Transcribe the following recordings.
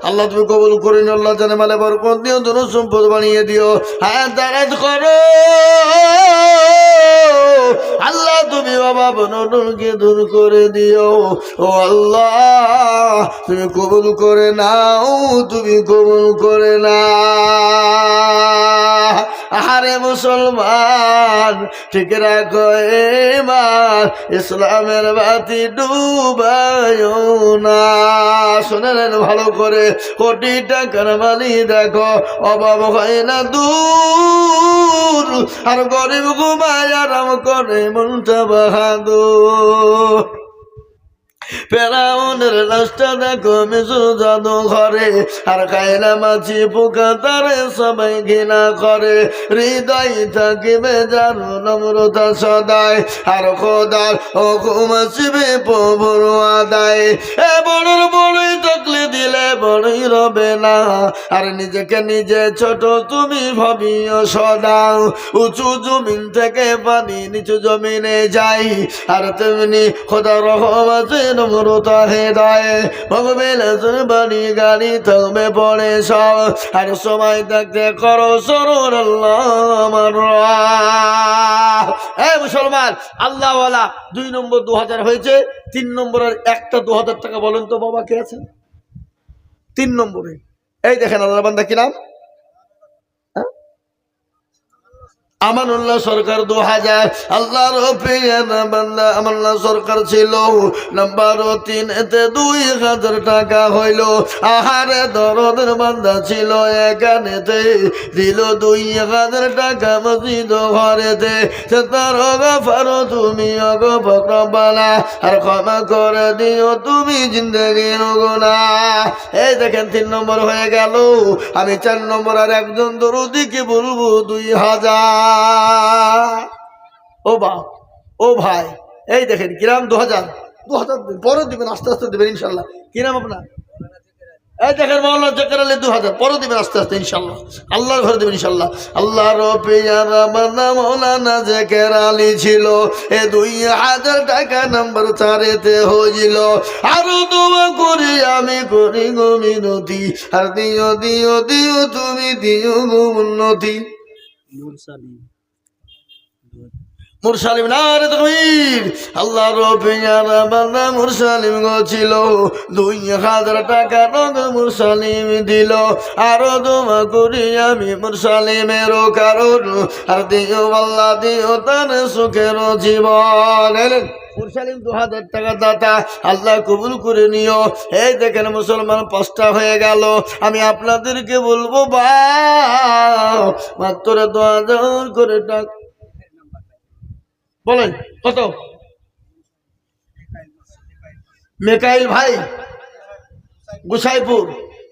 আল্লাহ তুমি কবুল করে নিও। আল্লাহ জানে মালে বরকত দিও, ধন সম্পদ বানিয়ে দিও। হায়াত দারাজ করো আল্লাহ, তুমি বাবা বনকে দূর করে দিও। ও আল্লাহ তুমি কবুল করে নাও, তুমি কবুল করে নাও। আহারে মুসলমান ঠিক রাখো ঈমান, ইসলামের বাতি ডুবায়ো না। শুনেন ভালো করে, কোটি টাকার মালি দেখো অভাব হয় না দূর, আর গরিব ঘুমায় আরাম করে মনটা বাহাদুর। ফেরাউনের লাশটা দেখো মিশর জাদু ঘরে, আর খায়না মাছি পোকা তারে সবাই ঘৃণা করে। হৃদয় থাকিবে যার নম্রতা সদায়, আর খোদার হুকুম আসবে প্রভুর আদায়। এ বড়র বড়ই থাকলে দিলে বড়ই রবে না, আর নিজেকে নিজে ছোট তুমি ভাবিও সদা। উঁচু জমিন থেকে পানি নিচু জমিনে যাই, আর তেমনি খোদার রহম আছে নম্রতা হৃদয়ে। ভগবেন বাড়ি গাড়ি থাকবে পড়ে সব, আর সময় থাকতে করো সরুর আল্লাহ আমার। মুসলমান আল্লাহওয়ালা 2 নম্বর 2000 হয়েছে। 3 নম্বরের একটা 2000 টাকা বলেন তো বাবা কে আছে 3 নম্বরে? এই দেখেন আল্লাহ বান্দা কি নাম? আমানুল্লাহ সরকার 2000। আল্লাহর বান্দা আমানুল্লাহ সরকার ছিল নাম্বার 3 এতে 2000 টাকা হইল। আহারে দরদের বান্দা ছিল এখানেতে, দিল 2000 টাকা মসজিদ ঘরেতে। তার গফার তুমি অগফরবালা, আর ক্ষমা করে দিও তুমি জিন্দেগির গুনাহ। এই দেখেন 3 নম্বর হয়ে গেল। আমি 4 নম্বর আর একজন দরুদিকে বলবো 2000। ও বাপ ও ভাই, এই দেখেন কিরাম 2000 পরে দিবেন, আস্তে আস্তে দিবেন ইনশাল্লাহ। কিরাম আপনার এই দেখেন মৌলানা জাকের আলী 2000 পরে দিবেন আস্তে আস্তে ইনশাল্লাহ, আল্লাহর ঘরে দিবেন ইনশাল্লাহ। আল্লাহর পেয়ারা বান্দা মৌলানা জাকের আলী ছিল, এ 2000 টাকা নাম্বার 4-এতে হয়েছিল। আরো দোয়া করি আমি করি গো মিনতি, আর দিও দিও দিও তুমি দিও গো উন্নতি। মুরসালিম নারে তাকবীর। আল্লাহর পেয়ারা বান্দা মুরসালিম গো ছিল, 2000 টাকা নগদ মুরসালিম দিল। আরো দোয়া করি আমি মুরসালিমের কারণ, আর দিও আল্লাহ দিও তার সুখের জীবন। মুরসালিম 2000 টাকা দাতা, আল্লাহ কবুল করে নিও। এই দেখেন মুসলমান 5টা হয়ে গেল। আমি আপনাদেরকে বলবো বা মাত্র 2000 করে টাকা বলেন কত? মেকাইল ভাই গোসাইপুর,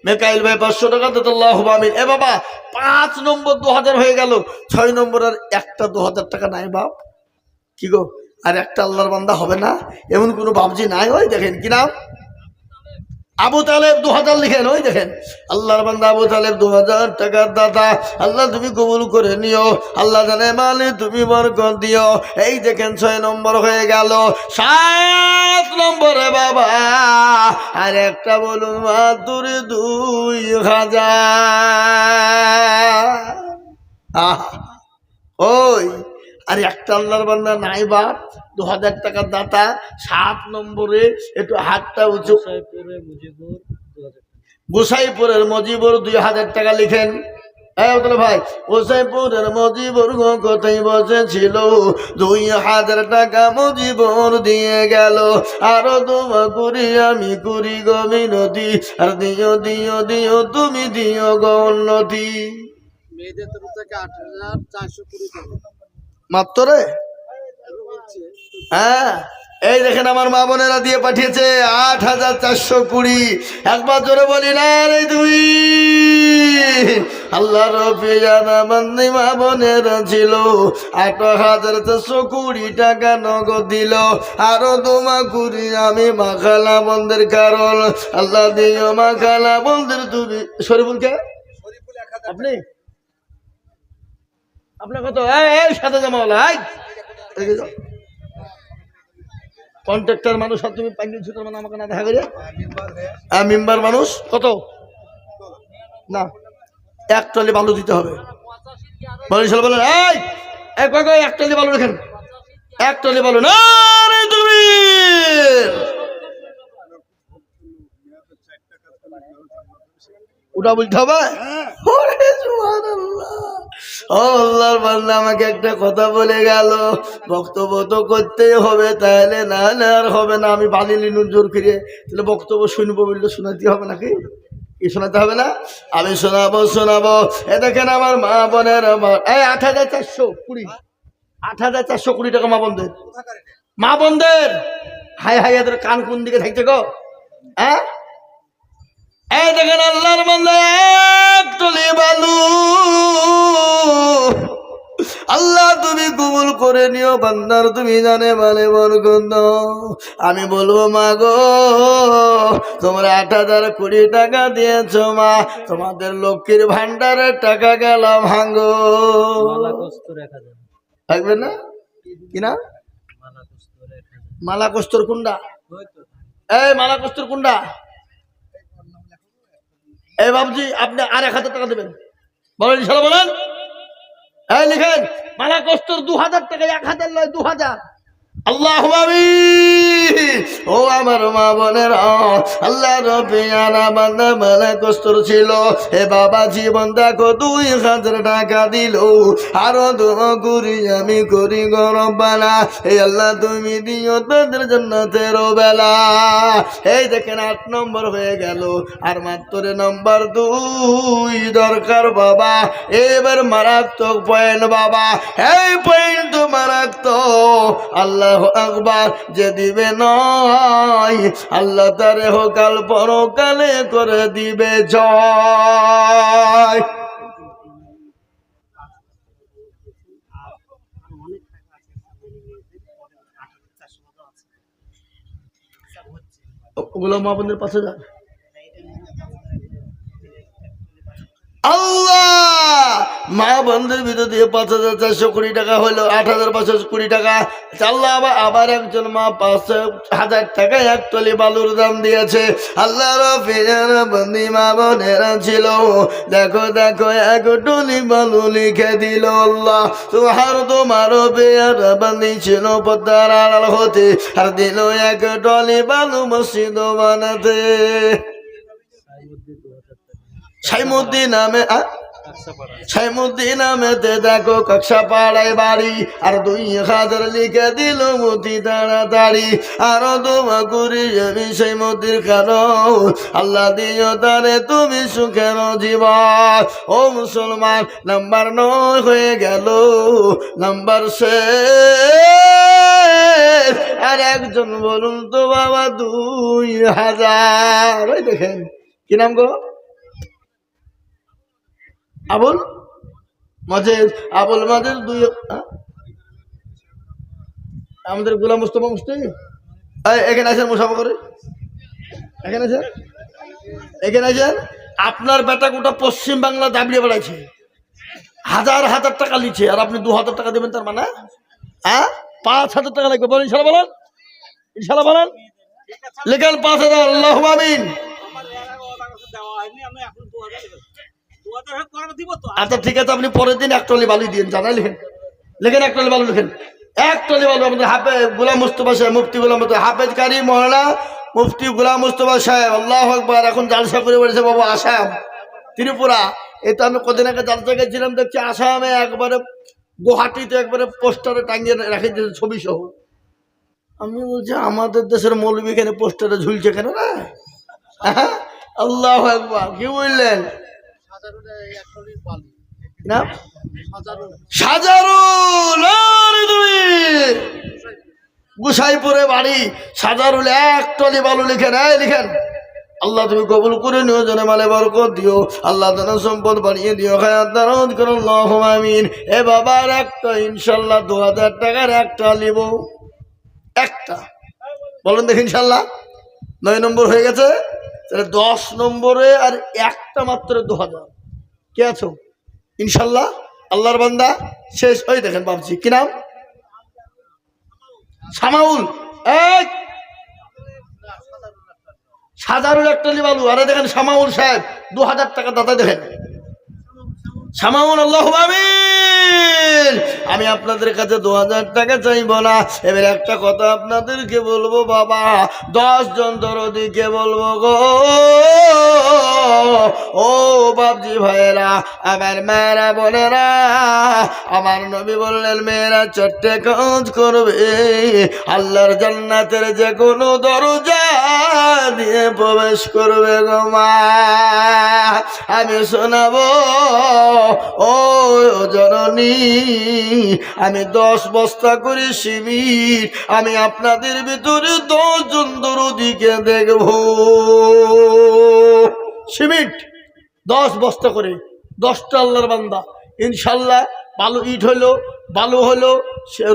মেকাইল ভাই 500 টাকা দিতে আল্লাহু আমিন। এ বাবা 5 নম্বর 2000 হয়ে গেল। 6 নম্বর আর একটা 2000 টাকা নাই বাপ, কি গো আর একটা আল্লাহর বান্দা হবে না? এমন কোনো বাবজি নাই? ওই দেখেন কি নাম? আবু তালেব 2000 লিখেন। ওই দেখেন আল্লাহর বান্দা আবু তালেব 2000 টাকার দাতা, আল্লাহ তুমি কবুল করে নিও। আল্লাহ জানে মালে তুমি বরকত দিও। এই দেখেন 6 নম্বর হয়ে গেল। 7 নম্বরে বাবা আর একটা বলুন মাত্র 2000। ওই আর একটা আল্লাহর বান্দা নাই বাপ, 2000 টাকার দাতা। 7 নম্বরে একটু হাতটা উঁচু। গোসাইপুরের মজিবুর 2000 টাকা লিখেন। ভাই গোসাইপুরের মজিবুর কোথায় বসেছিল, 2000 টাকা মজিবুর দিয়ে গেল। আরো দোয়া করি আমি করি গো মিনতি, আর দিও দিও দিও তুমি দিও গো উন্নতি। মেয়েদের তরফ থেকে 8420 মাত্র রে। হ্যাঁ এই দেখেন আমার মা বোনেরা দিয়ে পাঠিয়েছে 8420। একবার জোরে বলি না রে তুই। আল্লাহ রবিজানা বান্দি মা বোনেরা ছিল 8420 টাকা নগদ দিল। আরো দোয়া করি আমি মাখালা বন্ধের কারণ, আল্লাহ দিও মাখালা বন্ধের তুমি। শরীফুল কে? আপনি আপনার কত? এই সাথে জামাওয়ালা কন্ট্রাক্টর মানুষ, আর তুমি পাঙ্গিল ছুটার মানে আমাকে না দেখা করে মেম্বার মানুষ কত? না, এক টলি বালু দিতে হবে। বলেন বলেন, এই এক টলি বালু রেখেন, এক টলি বালু। না তুমি ওটা বলতে হবে। আল্লাহর বান্দা আমাকে একটা কথা বলে গেল, বক্তব্য তো করতেই হবে, তাহলে না আর হবে না। আমি বালি লিনুর জোর ফিরে, তাহলে বক্তব্য শুনবো বললে শোনাতে হবে নাকি? কি শোনাতে হবে না? আমি শোনাবো। এ দেখেন আমার মা বোনের, আমার এই ৮,৪২০, ৮,৪২০ টাকা মা বোনদের হাই হাই, এদের কান কোন দিকে থাকছে গো? হ্যাঁ, এই দেখেন আল্লাহর বান্দা এক টলি বালু আল্লাহ তুমি কবুল করে নিও বান্দার, তুমি জানে মানে বরকত। আমি বলবো মা গো, তোমরা ৮,০২০ টাকা দিয়েছো মা, তোমাদের লক্ষ্মীর ভান্ডারের টাকা গেল ভাঙ্গো। থাকবে না কিনা? মালা কস্তর কুন্ডা, এই মালা কস্তর কুন্ডা। এই বাবুজি আপনি আর ১,০০০ টাকা দেবেন, বলেন ইনশাআল্লাহ বলেন। এই লিখেন মালা কস্তর ২,০০০ টাকা, ১,০০০ নয় ২,০০০। আল্লাহু আমিন। ও আমার মা বোনের, আল্লাহ রব্বিয়ানা বান্দা মালা কস্তর ছিল। হে বাবা জীবন দেখো ২,০০০ টাকা দিল, আরো দোয়া করি আমি করি গো রব্বানা, এই আল্লাহ তুমি দিও তাদের জান্নাতের বেলা। এই দেখেন ৮ নম্বর হয়ে গেল, আর মাত্র নম্বর ২ দরকার বাবা। এবার মারাত্মক পয়েন্ট বাবা, এই পয়েন্ট তো মারাত্মক। আল্লাহ আকবার, যে দিবে নয় আল্লাহ তারে হোকাল পরকালে করে দিবে জয়। ওগুলো মা বোনদের ৫,০০০। আল্লাহ মা বন্ধুর ভিতর দিয়ে ৫,৪২০ টাকা হলো, ৮,৫২০ টাকা। আল্লাহ আবার একজন মা ৫,০০০ টাকা এক টলি বালুর দাম দিয়েছে। আল্লাহ বন্দি মা বোনেরা ছিল, দেখো এক টলি বালু লিখে দিল। আল্লাহ তোমারও পেয়ারা বান্দি ছিল পদ্মার আড়াল হতে, আর দিল এক টলি বালু মসজিদ বানাতে। সাইমুদ্দিন নামেতে দেখো কক্সা পাড়ায় বাড়ি, আর ২,০০০ লিখে দিল মতি তাড়াতাড়ি। আরো দোয়া করি আমি সাইমুদ্দিন খান, আল্লাহ দিও তারে তুমি সুখের জীবন। ও মুসলমান, নাম্বার ৯ হয়ে গেল, নাম্বার শেষ। আর একজন বলুন তো বাবা ২,০০০। ওই দেখেন কি নাম গো? আবুল মাজেদ। আবুল মাজেদ ২। আমাদের গোলাম মুস্তফা মুস্তি এখানে আছেন, মুসাফা করে এখানে আছেন, এখানে আছেন। আপনার বেটা গোটা পশ্চিম বাংলা দাবিয়ে বেড়াইছে, ১,০০০ টাকা লিখছে, আর আপনি ২,০০০ টাকা দেবেন। তার মানে ৫,০০০ টাকা লাগবে। বলেন ইনশাআল্লাহ বলেন, ইনশাআল্লাহ বলেন। লেখেন ৫,০০০। আল্লাহুম্মা আমিন। আচ্ছা ঠিক আছে, আপনি পরের দিন এক টলি বালু দিন, জানাই লিখেন, লেখেন এক টলি বালু লিখেন, এক টলি বালু। আমাদের হাফেজ গোলাম মুস্তফা সাহেব, মুফতি গোলাম হাফেজ কারি মৌলানা মুফতি গোলাম মুস্তফা সাহেব, আল্লাহু আকবার, এখন জালসা করে বেড়েছে বাবু আসাম ত্রিপুরা। এই তো আমি কদিন আগে জালসা গেছিলাম, দেখছি আসামে একবারে গুয়াহাটিতে একবারে পোস্টারে টাঙিয়ে রেখে দিয়েছে ছবি সহ। আমি বলছি আমাদের দেশের মৌলবী এখানে পোস্টারে ঝুলছে কেন না? আল্লাহু আকবার, কি বললেন? গুসাইপুরে বাড়ি, সাজারুল এক টলি বালু লিখেন, লিখেন। আল্লাহ তুমি কবুল করে নিও, জনে মালে বরকত দিও, আল্লাহ ধন সম্পদ বানিয়ে দিও, খায়াত দারাত করো, আল্লাহুম্মা আমিন। এ বাবার একটা ইনশাআল্লাহ ২,০০০ টাকার একটা নিব, একটা বলেন দেখি ইনশাআল্লাহ। ৯ নম্বর হয়ে গেছে, তাহলে ১০ নম্বরে আর একটা মাত্র ২,০০০। কে আছো ইনশাআল্লাহ? আল্লাহর বান্দা শেষ। ওই দেখেন বাবজি, কি নাম? সামাউল। হাজারুল একটা বালু। আরে দেখেন শামাউল সাহেব 2000 টাকা দাতা দেখেন শামাউল। আল্লাহু আমিন। আমি আপনাদের কাছে 2000 টাকা চাইব না। এবার একটা কথা আপনাদেরকে বলবো বাবা, 10 জন দরদিকে বলবো গো, ও বাপজি ভাইয়েরা, আমার মেয়েরা বোনেরা, আমার নবী বললেন মেয়েরা 4টে কাজ করবে, আল্লাহর জান্নাতের যে কোনো দরজা দিয়ে প্রবেশ করবে গো মা। আমি শোনাবো ও জননী, আমি 10 বস্তা করে সিমিট আমি আপনাদের ভিতরে 10 জন দরদিকে দেখব। সিমিট 10 বস্তা করে, 10টা আল্লাহর বান্দা ইনশাল্লাহ। বালু ইট হলো, বালু হলো,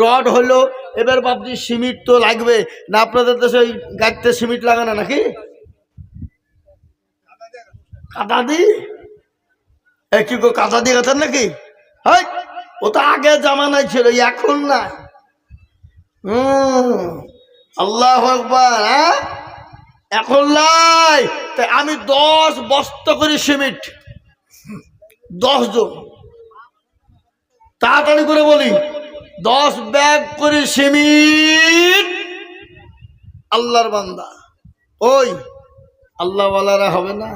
রড হলো। এবার বাপজি সিমিট তো লাগবে না? আপনাদের দেশে ওই গাড়িতে সিমিট লাগে না নাকি? কাদা দি কি গো, কাদা দিয়ে গেছেন নাকি? হ্যাঁ, ও তো আগে জামানায় ছিল, এখন না। আল্লাহু আকবার। হ্যাঁ, এখন নাই। তাই আমি 10 বস্তা করে সিমেন্ট, 10 জন, তাড়াতাড়ি করে বলি, 10 ব্যাগ করে সিমেন্ট আল্লাহর বান্দা। ওই আল্লাহওয়ালারা হবে না?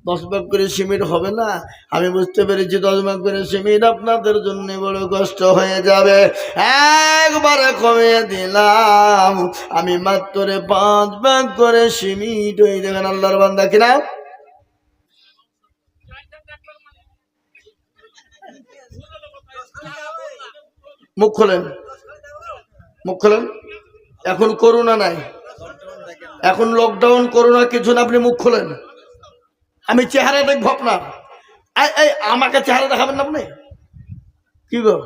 10 ব্যাগ করে সিমেন্ট হবে না? আমি বুঝতে পেরেছি 10 ব্যাগ করে সিমেন্ট আপনাদের জন্য বড় কষ্ট হয়ে যাবে। একবারে কমিয়ে দিলাম, আমি মাত্র 5 ব্যাগ করে সিমেন্ট। ওই দেখেন আল্লাহর বান্দা কিনা, মুখ খোলেন, মুখ খোলেন। এখন করোনা নাই, এখন লকডাউন, করোনা কিছু না, আপনি মুখ খোলেন। আমি চেহারা দেখবো আপনার। এই আমাকে চেহারা দেখাবেন না আপনি? কি গো,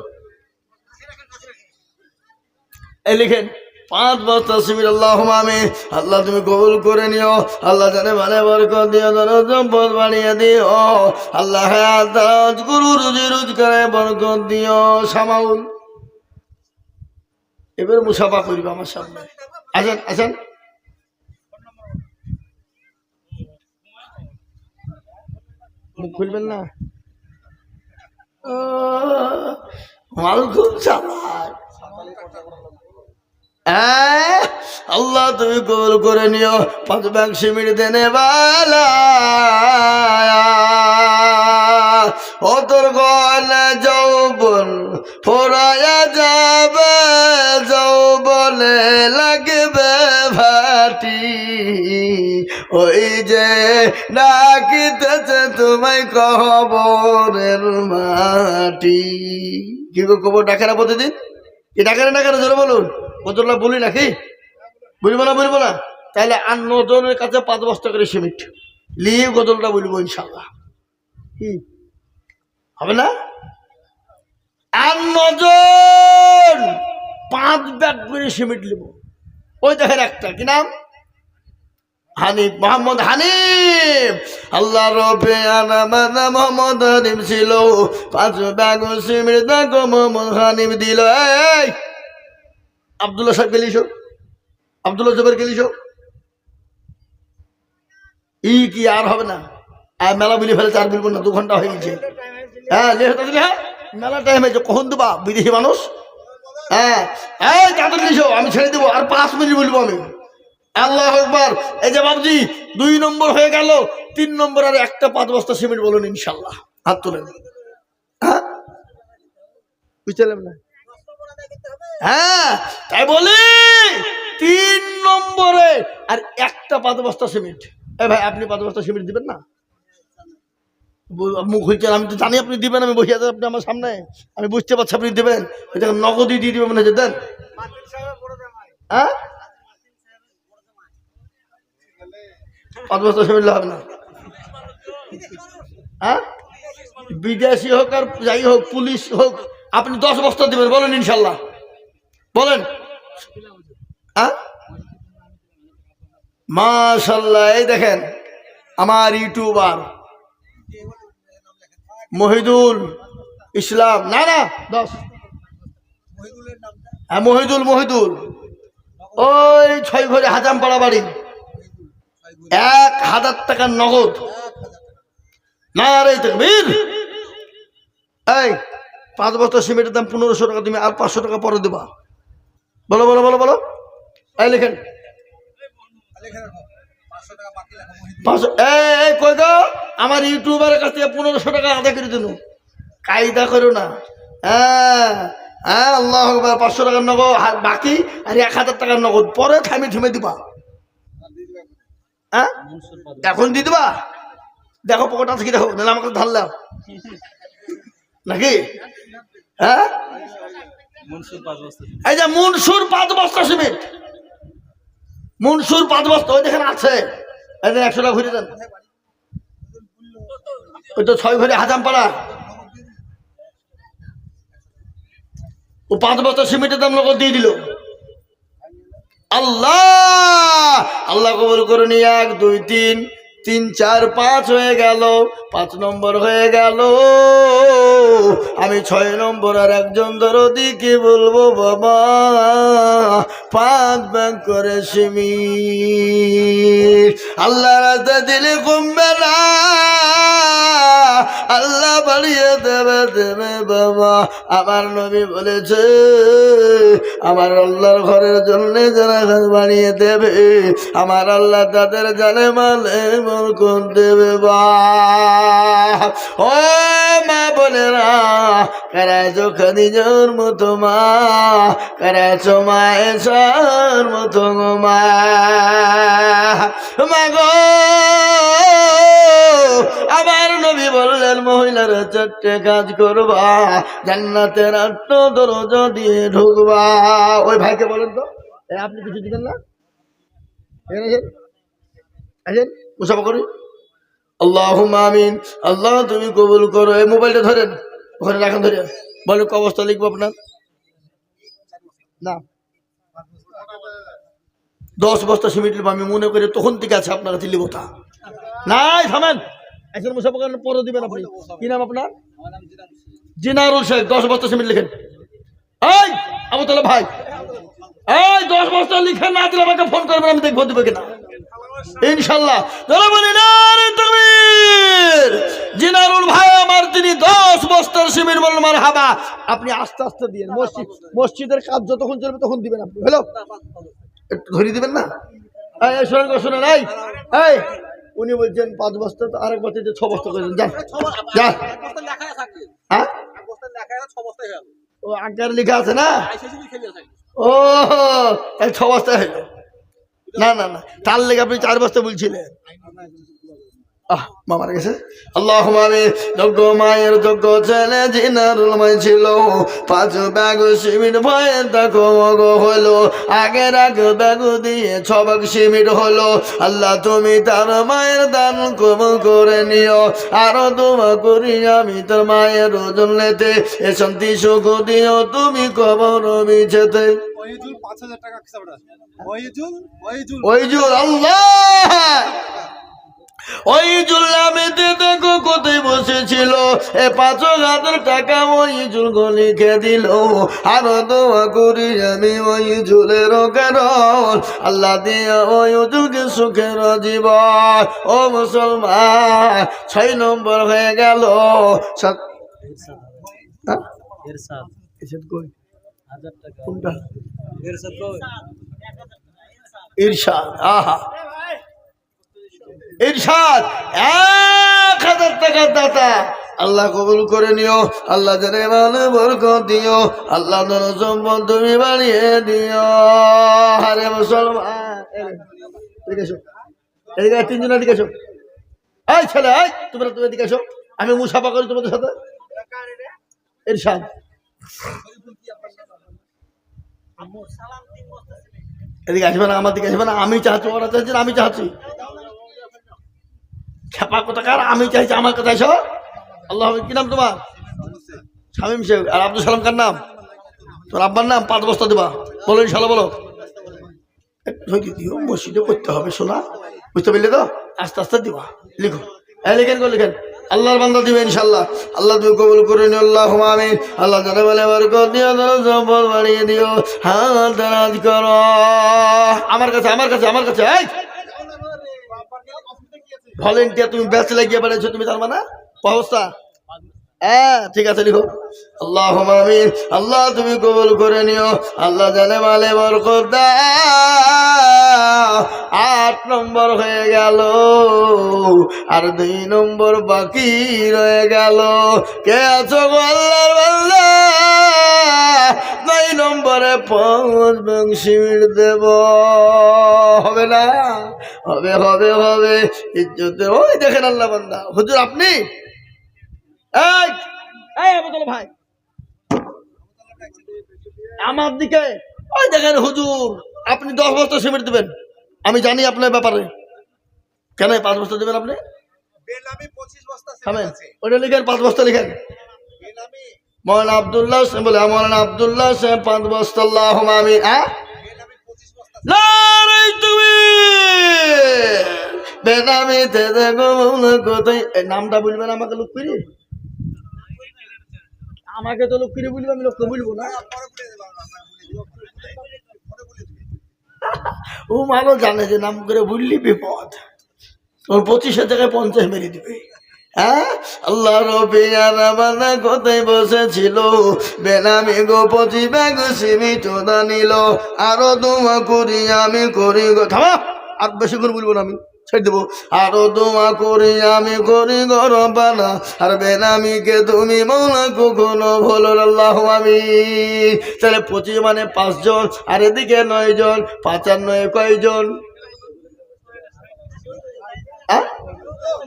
এই লিখেন 5 বস্তা সিমেন্ট। আল্লাহুম্মা আমিন। আল্লাহ তুমি কবুল করে নিও। আল্লাহ জানে মানে বরকত দিও, জানো সম্পদ বাড়িয়ে দিও। আল্লাহ হায়াত গুরু রুজি রোজগারে বরকত দিও। শামাউল এবার মুসাফা করিব আমার সামনে। আসেন আসেন, মুখ খুলবেন না, মাল খুব চালাক। আল্লাহ তুমি কবুল করে নিও। 5 ব্যাগ সিমেন্ট দেনে বালা, ও তোর গলা যৌবন ফোরায়া যাবে, যৌবনে লাগবে ভাটি, ওই যে ডাকিতেছে তোমায় কবরের মাটি। কি গো, কবর ডাকে না প্রতিদিন? কি ডাকে না ডাকে না, জোরে বলুন। গজলটা বলি নাকি? বলবো না, বলবো না? তাহলে 9 জনের কাছে 5 বস্তা করে সিমেন্ট নিয়ে গজলটা বলবো ইনশাল্লাহ। কি হবে না? 9 জন 5 ব্যাগ করে সিমেন্ট নিব। ওই দেখেন একটা, কি নাম? হানিফ, মোহাম্মদ হানিফ। আল্লাহ রবে আনামানা মোহাম্মদ হানিফ ছিল। 5 ব্যাগ সিমেন্ট দেখো মোহাম্মদ হানিফ দিল। এই আব্দুল্লাহ সাহেব গেলিস, আব্দুল্লাহ জবের গেলিস, ই কি আর হবে না? আর মেলা বিলি ফেলেছে, আর বিলবো না, 2 ঘন্টা হয়ে গেছে। হ্যাঁ হ্যাঁ, মেলা টাইম হয়েছে, কখন দেবা বিদেশি মানুষ? হ্যাঁ, এই তাদের দিছো, আমি ছেড়ে দেবো, আর 5 মিনিট বলবো আমি। আল্লাহু আকবার। এই যে বাবজি 2 নম্বর হয়ে গেল, 3 নম্বর আর একটা 5 বস্তা সিমেন্ট বলুন ইনশাল্লাহ। হাত তোলেন। হ্যাঁ, বুঝলাম না? হ্যাঁ, তাই বলি 3 নম্বরে আর একটা 5 বস্তা সিমেন্ট। এ ভাই, আপনি 5 বস্তা সিমেন্ট দিবেন না? মুখ হইতে, আমি তো জানি আপনি দিবেন, আমি বসে আছি আপনি আমার সামনে, আমি বুঝতে পারছি আপনি দিবেন। নগদই দিয়ে দিবেন মনে হচ্ছে, দেন। হ্যাঁ, 5 বস্তা সিমেন্ট হবে না? হ্যাঁ, বিদেশি হোক আর যাই হোক, পুলিশ হোক, আপনি 10 বস্তা দিবেন বলেন ইনশাল্লাহ, বলেন। হ্যাঁ, মাশাআল্লাহ। এই দেখেন আমার ইউটিউবার মহিদুল ইসলাম, না না 10, হ্যাঁ মহিদুল, মহিদুল, ওই 6 ঘরে হাজামপাড়া বাড়ি। 1000 টাকার নগদ। নারে তাকবীর। এই 5 বস্তা সিমেন্টের দাম 1500 টাকা, তুমি আর 500 টাকা পরে দেবা। বলো বলো বলো বলো। এই লেখেন 500। এই কই গো, আমার ইউটিউবারের কাছ থেকে 1500 টাকা আদায় করে দিন। কায়দা করো না। হ্যাঁ হ্যাঁ, আল্লাহু আকবার। 500 টাকার নগদ বাকি আর 1000 টাকার নগদ পরে থামে থেমে দিবা। হ্যাঁ এখন দিয়ে দিবা। দেখো পকেট আছে কি, দেখো নাহলে আমাকে ধার দাও নাকি। হ্যাঁ এই যে মনসুর 5 বস্তা সিমেন্ট, মনসুর 5 বস্তা, ওই দেখেন আছে। এই যে 100 টাকা ঘুরে দেন। ওই তো 6 ঘরে হাজামপাড়া, ও 5 বস্তা সিমেন্টের দাম নগদ দিয়ে দিল। আল্লাহ আল্লাহ কবুল করে নি। 1 2 3 3 4 5 হয়ে গেল, 5 নম্বর হয়ে গেল। আমি 6 নম্বর আর একজন দরদি কি বলবো বাবা, 5 ব্যাগ করে সিমেন্ট। আল্লাহ রাস্তা দিলে কমবে না, আল্লাহ বাড়িয়ে দেবে দেবে বাবা। আমার নবী বলেছে আমার আল্লাহর ঘরের জন্য যারা ঘর বানিয়ে দেবে, আমার আল্লাহ তাদের জানে মালে বরকত দেবে। বা ও মা বোনেরা, কারাইছো খাদিজার মতো মা, কারাইছো মায়েশার মতো মা। মাগো আমার নবী বললেন মহিলারা 4টে কাজ করবা, জান্নাতের 8 দরজা দিয়ে ঢুকবা। ওই ভাইকে বলেন তো, আপনি কিছু দিবেন না? আসেন মুসাফা করি। আল্লাহুম্মা আমিন। আল্লাহ তুমি কবুল করো। এই মোবাইলটা ধরেন, ওখানে রাখেন, ধরে বলেন ক অবস্থা লিখবো আপনার। না 10 বস্তা সিমেন্ট আমি মনে করে তখন থেকে আছে আপনার কাছে লিবতা নাই। থামেন, এখন মুসাফা করেন, পরে দিবেন আপনি। কি নাম আপনার? জিনারুল শেখ। 10 বস্তা সিমেন্ট লিখেন। এই আবু তালেব ভাই, এই 10 বস্তা লিখে না দিলে আমাকে ফোন করবেন, আমি দেখবো দিবে কিনা ইনশাল্লাহ। জিনারুল ভাই আমার, তিনি 10 বস্তার সিমেন্ট বলেন মারহাবা। আপনি আস্তে আস্তে দিয়েন, মসজিদের কাজ যতক্ষণ চলবে তখন দিবেন আপনি। হ্যালো, একটু ধরিয়ে দিবেন না? এই শোনেন শোনেন, এই উনি বলছেন 5 বস্তা, তো আরেক বস্তা 6 বস্তা করে দেন। যান যান। হ্যাঁ ও আগার লেখা আছে না? ও তাই 6 বস্তা হইল। না না না, তার লেগে আপনি 4 বস্তা বলছিলেন। মামার গেছে। আল্লাহুম্মা আমিন। যোগ্য মায়ের যোগ্য ছেলে জিনারুল মাই ছিল, 5 ব্যাগ সিমেন্ট ভয়ে দেখো হলো। আগের ব্যাগ দিয়ে 6 ব্যাগ সিমেন্ট হলো। আল্লাহ তুমি তার মায়ের দান কবুল করে নিও। আরো দোয়া করি আমি তোর মায়ের ওজন লেতে এ শান্তি সুখ দিও তুমি কবর বিছেতে। ওইজুল আল্লাহ ওই জুল্লামেতে দেখো কোথায় বসেছিল, এ 5,000 টাকা ওই জুল লিখে দিল। আরো দোয়া করি আমি ওই জুলের কারণ, আল্লাহ দিয়া ওই যুগে সুখের জীবন। ও মুসলমান, 6 নম্বর হয়ে গেল। ইরশাদ। আহা ইরশাদ 1000 টাকার দাতা। আল্লাহ কবুল করে নিও। আল্লাহ জানে মানে বরকত দিও। আল্লাহ ধন সম্পদ তুমি বাড়িয়ে দিও। আরে মুসলমান, এদিকে 3 জন এদিকে এসো। এই ছেলে, এই তোমরা এদিকে এসো, আমি মুসাফা করি তোমাদের সাথে। ইরশাদ এদিকে আসবে না, আমার দিকে আসবে না। আমি চাচ্ছি, ওরা চাচ্ছি, আমি চাচ্ছি। খেপা কোথাকার, আমি চাইছি আমার কথা এসো। আল্লাহ, কি নাম তোমার? শামীম শেখ। আর আব্দুল সালাম কার নাম? তোর আব্বার নাম। 5 বস্তা দেবা, বলো ইনশাল্লাহ। বলো দিও, মসজিদে করতে হবে শোনা, বুঝতে পারলে তো? আস্তে আস্তে দিবা, লিখো। লিখেন গো, লিখেন। আল্লাহর বান্দা দিবে ইনশাল্লাহ। আল্লাহ তুমি কবুল করে নিও। আল্লাহুম্মা আমিন। আল্লাহ জানে বলে বরকত দিও, সম্পদ বাড়িয়ে দিও। হাত দারাজ করো আমার কাছে, আমার কাছে, আমার কাছে। ভলেন্টিয়ার তুমি ব্যাচ লাগিয়ে বেড়েছো তুমি, তার মানে অবস্থা। হ্যাঁ ঠিক আছে, লিখো আল্লাহ আমিন। আল্লাহ তুমি কবুল করে নিও, আল্লাহ জানে মালে বরকত দাও। 8 নম্বর হয়ে গেল, আর 2 নম্বর বাকি রয়ে গেল। কে আছো গো আল্লাহর বান্দা? 2 নম্বরে 5 মিনিট দেব, হবে না? হবে হবে হবে, ইজ্জতে। ওই দেখেন আল্লাহ বান্দা, হুজুর আপনি? এই এই আবুদুল ভাই আমার দিকে, ওই দেখেন হুজুর আপনি 10 বস্তা সিমেন্ট দেবেন, আমি জানি আপনার ব্যাপারে। কেন 5 বস্তা দেবেন আপনি? ওইটা লিখেন, 5 বস্তা লিখেন। মৌলানা আব্দুল্লাহ বলে, মৌলানা আব্দুল্লাহ 5 বস্তা। আল্লাহুম্মা আমিন। তুমি বেনামিতে দেখো কোথায়, নামটা বলবেন আমাকে, লোক করি আমাকে তো লোক করে বলবো, আমি লোককে বলবো না। ও মাগো জানে যে নাম করে বললি বিপদ, তোর 25-এর জায়গায় 50 মেরে দিবে। হ্যাঁ আল্লাহ রবি আলামানা কোথায় বসেছিল, বেনামি গো 25 ব্যাগ সিমিট নিল। আরো দোয়া করি আমি করি গো, থামা আর বেশি করে বলবো না, আমি ছেড়ে দেবো। আরো দোয়া করি আমি করি গো রব্বানা, আর বেনামিকে তুমি মৌলা কখনো ভুলো না। আল্লাহু আমিন। তাহলে 25 মানে 5 জন, আর এদিকে 9 জন, 5 আর 9 কয়জন?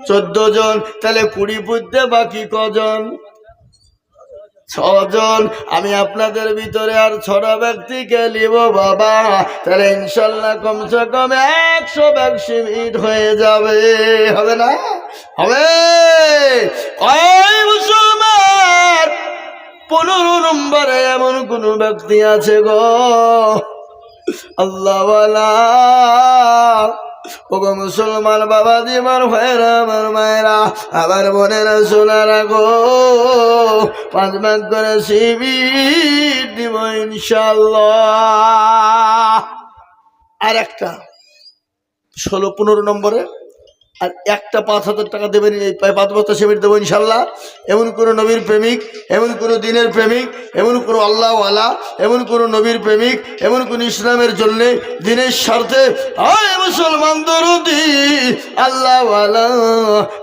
14 জন। তাহলে 20 বুঝতে বাকি কজন? 6 জন। আমি আপনাদের ভিতরে আর 6টা ব্যক্তিকে নিব বাবা, তাহলে ইনশাল্লাহ কমসে কম 100 ব্যাগ সিমেন্ট হয়ে যাবে। হবে না? হবে। মুসলমান 15 নম্বরে এমন কোন ব্যক্তি আছে গো আল্লাহওয়ালা, ওগো মুসলমান বাবা দিমার ভাইরা, আমার মায়েরা, আবার বোনেরা, সোনারা গো, 5 ভাগ করে সিমেন্ট দিব ইনশাল্লাহ। আর একটা 16-15 নম্বরে আর একটা 5,000 টাকা দেবেন, এই 5 বস্তা সিমেন্ট দেবো ইনশাল্লাহ। এমন কোনো নবীর প্রেমিক, এমন কোনো দিনের প্রেমিক, এমন কোনো আল্লাহওয়ালা, এমন কোনো নবীর প্রেমিক, এমন কোন ইসলামের জন্য দিনের স্বার্থে মুসলমান দরদি আল্লাহওয়ালা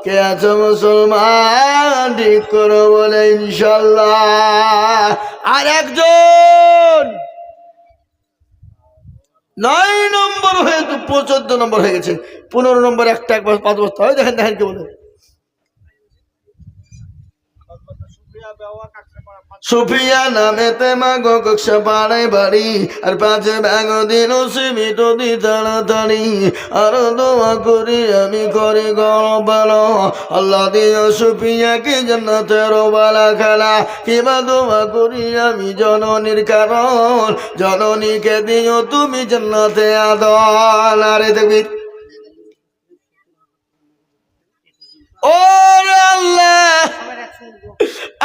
কে আছে মুসলমান, ঠিক করো বলে ইনশাল্লাহ। আর একজন 9 নম্বর হয়ে 14 নম্বর হয়ে গেছে, 15 নম্বর একটা একবার 5 বস্তা হয়। দেখেন দেখেন কে বলে, সুফিয়া নামেতে মাগো কক্ষা পাড়ায় বাড়ি, আর 5 ব্যাগ দিন সীমিত দি তাড়াতাড়ি। আর দোয়া করি আমি করি গরবালো, আল্লাহ দিও সুফিয়াকে জান্নাতের বালা খেলা। কিবা দোয়া করি আমি জননীর কারণ, জননীকে দিও তুমি জান্নাতে আদল। আরে দেখবি ও আল্লাহ,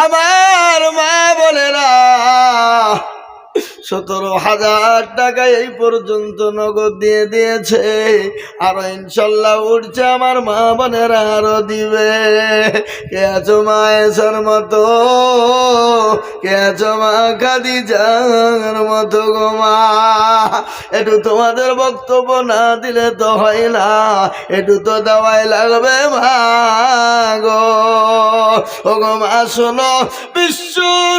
আমার মা বোনেরা 17,000 টাকা এই পর্যন্ত নগদ দিয়ে দিয়েছে, আরো ইনশাল্লাহ উঠছে আমার মা বোনেরা আরো দিবে। কে আছো মা এসার মতো, কে আছো মা খাদিজার মতো গো মা, একটু তোমাদের বক্তব্য না দিলে তো হয় না, একটু তো দেওয়াই লাগবে মা গো। ও গো মা শোনো, বিশ্ব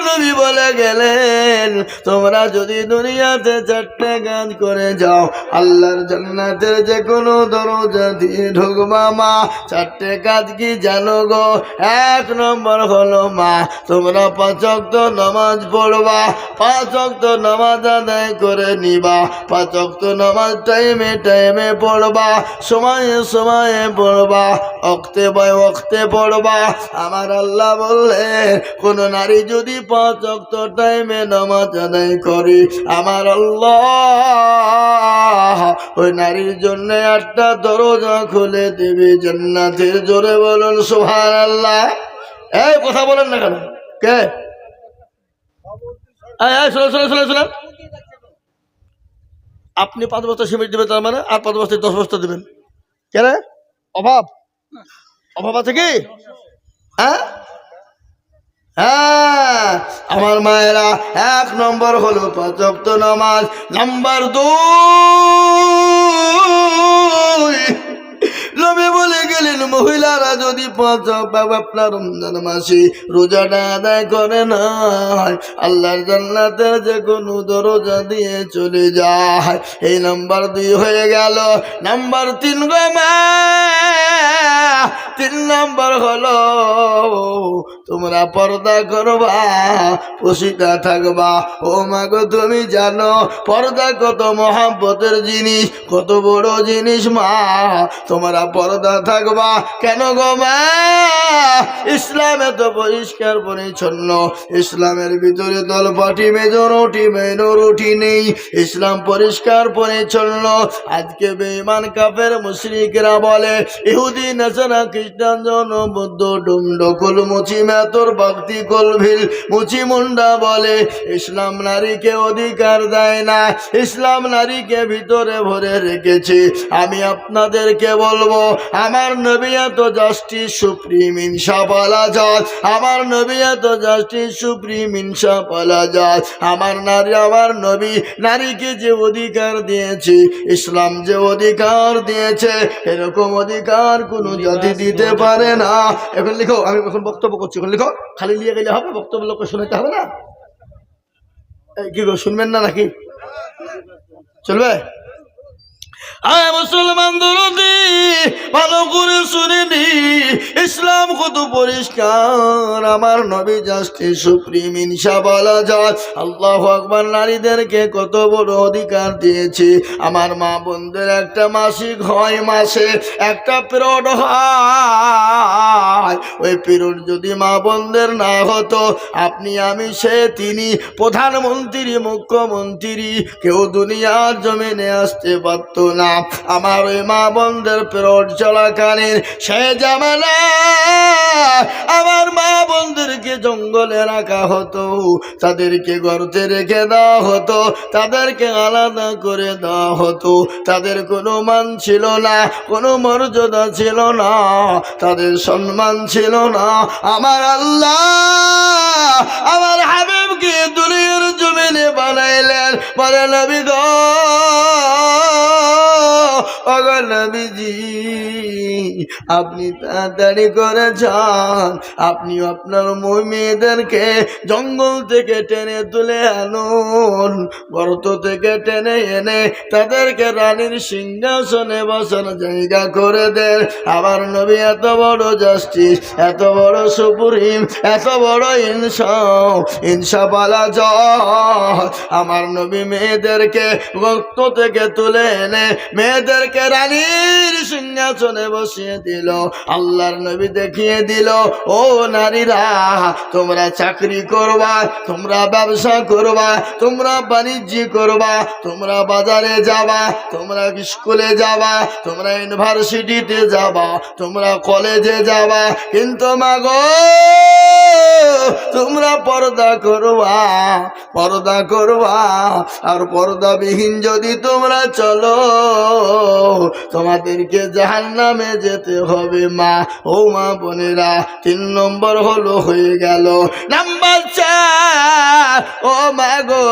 নবী বলে গেলেন, তোমরা যদি দুনিয়াতে 4টে কাজ করে যাও, আল্লাহর জান্নাতের যে কোনো দরজা দিয়ে ঢুকবা মা। 4টে কাজ কি জানো গো? 1 নম্বর হলো মা, তোমরা 5 ওয়াক্ত নামাজ পড়বা, 5 ওয়াক্ত নামাজ আদায় করে নিবা, 5 ওয়াক্ত নামাজ টাইমে টাইমে পড়বা, সময়ে সময়ে পড়বা, ওয়াক্তে বাই ওয়াক্তে পড়বা। আমার আল্লাহ বললেন, কোন নারী যদি 5 ওয়াক্ত টাইমে নামাজ আদায় করে, আমার আল্লাহ ওই নারীর জন্য 8টা দরজা খুলে দেবে জান্নাতের। জোরে বলুন সুবহানাল্লাহ। এই কথা বলেন না কেন? কে? শোনেন, আপনি 5 বস্তা সিমেন্ট দেবেন, তার মানে আর 5 বস্তায় 10 বস্তা দেবেন। কেন? অভাব? অভাব আছে কি? হ্যাঁ হ্যাঁ আমার মায়েরা, 1 নম্বর হলো 5 ওয়াক্ত নামাজ। নাম্বার 2, নবী বলে গেলেন মহিলারা যদি 5 ওয়াক্ত আপনার রমজান মাসে রোজাটা আদায় করে না, আল্লাহর জান্নাতের যে কোনো দরজা দিয়ে চলে যায়। এই নাম্বার 2 হয়ে গেল। নাম্বার 3 গো মা, 3 নম্বর হলো তোমরা পর্দা করবা, পশিতা থাকবা। ও মা গো, তুমি জানো পর্দা কত মহাব্বতের জিনিস, কত বড় জিনিস মা। তোমরা পর্দা থাকবা কেন গো মা? ইসলাম এত পরিষ্কার পরিচ্ছন্ন, ইসলামের ভিতরে দলপাটি মেজরিটি মাইনরিটি নেই। ইসলাম পরিষ্কার পরিচ্ছন্ন। আজকে বেঈমান কাফের মুশরিকরা বলে ইহুদি নাসারা খ্রিস্টান জন বৌদ্ধ ডুমডকুল মুচি মেতর ভক্তি কলভিল মুচি মুন্ডা বলে ইসলাম নারীকে অধিকার দেয় না, ইসলাম নারীকে ভিতরে ভরে রেখেছে। আমি আপনাদেরকে বলবো, আমার নবী এত জাস্টিস সুপ্রিম ইনসাফালা জাত, আমার নবী এত জাস্টিস সুপ্রিম ইনসাফালা জাত। আমার নবী নারীকে যে অধিকার দিয়েছে, ইসলাম যে অধিকার দিয়েছে, এরকম অধিকার কোনো জাতি দিতে পারে না। এখন লিখো, আমি এখন বক্তব্য করছি, এখন লিখো। খালি নিয়ে গেলে হবে? বক্তব্য লোককে শোনাতে হবে না? কি গো, শুনবেন না নাকি? চলবে? আয় মুসলমান দরদি, ভালো করে শুনে নি, ইসলাম কত পরিষ্কার। আমার নবী জাস্টিস সুপ্রিম ইনসাফালা জাত। আল্লাহু আকবার। নারীদেরকে কত বড় অধিকার দিয়েছে। আমার মা বোনদের একটা মাসিক হয়, মাসে একটা পিরিয়ড হয়। ওই পিরিয়ড যদি মা বোনদের না হতো, আপনি আমি সে তিনি প্রধানমন্ত্রী মুখ্যমন্ত্রী কেউ দুনিয়ার জমিনে আসতে পারত না। আমার ওই মা বোনদের পিরিয়ড চলাকালীন সে জামানা আমার মা বোনদেরকে জঙ্গলে রাখা হতো, তাদেরকে গর্তে রেখে দেওয়া হতো, তাদেরকে আলাদা করে দেওয়া হতো। তাদের কোনো মান ছিল না, কোনো মর্যাদা ছিল না, তাদের সম্মান ছিল না। আমার আল্লাহ আমার হাবিবকে দুনিয়ার জমিনে বানাইলেন। বলে নবী গো, নবীজি আপনি তাড়াতাড়ি করে যান, আপনি আপনার মেয়েদেরকে জঙ্গল থেকে টেনে তুলে আনুন, গর্ত থেকে টেনে এনে তাদেরকে রানীর সিংহাসনে বসার জায়গা করে দেন। আমার নবী এত বড় জাস্টিস, এত বড় সুপ্রিম, এত বড় ইনসাফালা জাত। আমার নবী মেয়েদেরকে গর্ত থেকে তুলে এনে মেয়েদেরকে রানীর সিংহাসনে বসিয়ে দিল। আল্লাহর নবী দেখিয়ে দিল, ও নারীরা, তোমরা চাকরি করবা, তোমরা ব্যবসা করবা, তোমরা বাণিজ্য করবা, তোমরা বাজারে যাবা, তোমরা স্কুলে যাবা, তোমরা ইউনিভার্সিটিতে যাবা, তোমরা কলেজে যাবা, কিন্তু মাগো তোমরা পর্দা করবা, পর্দা করবা। আর পর্দাবিহীন যদি তোমরা চলো, তোমাদেরকে জাহান্নামে যেতে হবে মা। ও মা বোনেরা, 3 নম্বর হলো হয়ে গেল। নাম্বার 4, ও মা গো,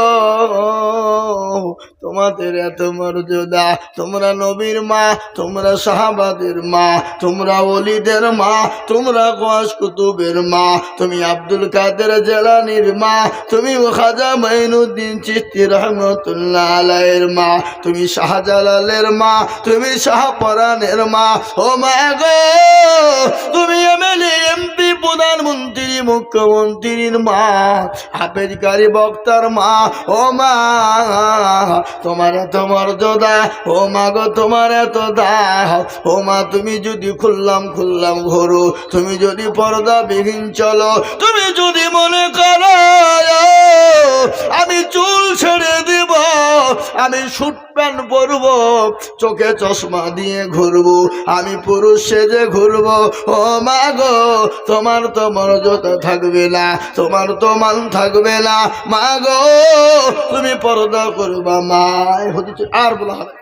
তোমাদের এত মর্যাদা, তোমরা নবীর মা, তোমরা সাহাবাদের মা, তোমরা ওলিদের মা, তোমরা গওয়াস কুতুবের মা, তুমি আব্দুল কাদের জিলানীর মা, তুমি খাজা মাইনুদ্দিন চিশতি রহমাতুল্লাহ আলাইহির মা, তুমি শাহজালালের মা, তুমি শাহপরানের মা। ও মা গো, তুমি এমএলএ এমপি প্রধানমন্ত্রী মুখ্যমন্ত্রীর মা, হাফেজকারী বক্তার মা। ও মা, তোমার এত মর্যাদা, ও মা গো তোমার এত দাম। ও মা, তুমি যদি খুললাম ঘোরো, তুমি যদি পর্দা বিহীন চলো, তুমি যদি মনে করো আমি চুল ছেড়ে দিব, আমি শুট প্যান্ট পরবো, চোখে চশমা দিয়ে ঘুরবো, আমি পুরুষ সেজে ঘুরবো, ও মা গো তোমার তো মর্যাদা থাকবে না, তোমার তো মান থাকবে না। মা গো তুমি পর্দা করবা মা। আর বলা হবে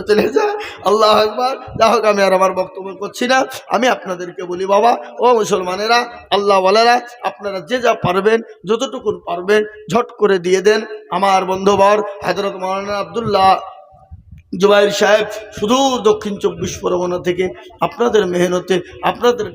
চলে যায়। আল্লাহ আকবার। যা হোক, আমি আর আমার বক্তব্য করছি না। আমি আপনাদেরকে বলি বাবা ও মুসলমানেরা, আল্লাহ ওয়ালারা, আপনারা যে যা পারবেন, যতটুকুন পারবেন ঝট করে দিয়ে দেন। আমার বন্ধুবর হযরত মাওলানা আব্দুল্লাহ জুবাইর সাহেব সুদূর দক্ষিণ 24 পরগনা থেকে আপনাদের মেহনতে, আপনাদের